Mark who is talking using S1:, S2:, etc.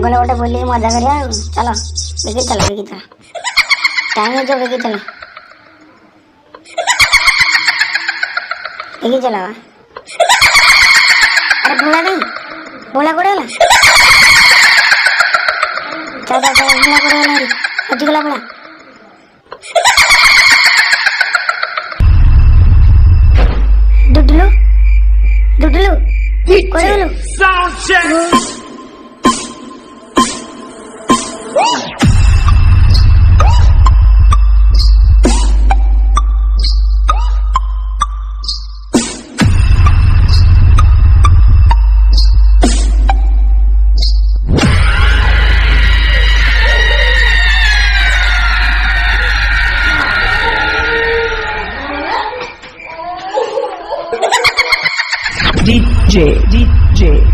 S1: बोले गोटे बुल मजा करिया चलो बेगी चला टाइम है जो बेगी चला बेगी चला अरे भोला नहीं भोला कोड़े वाला चल चल चल भोला कोड़े वाला रे हजी गला भोला दुडलू दुडलू कोड़े वाला
S2: Sound check.
S3: DJ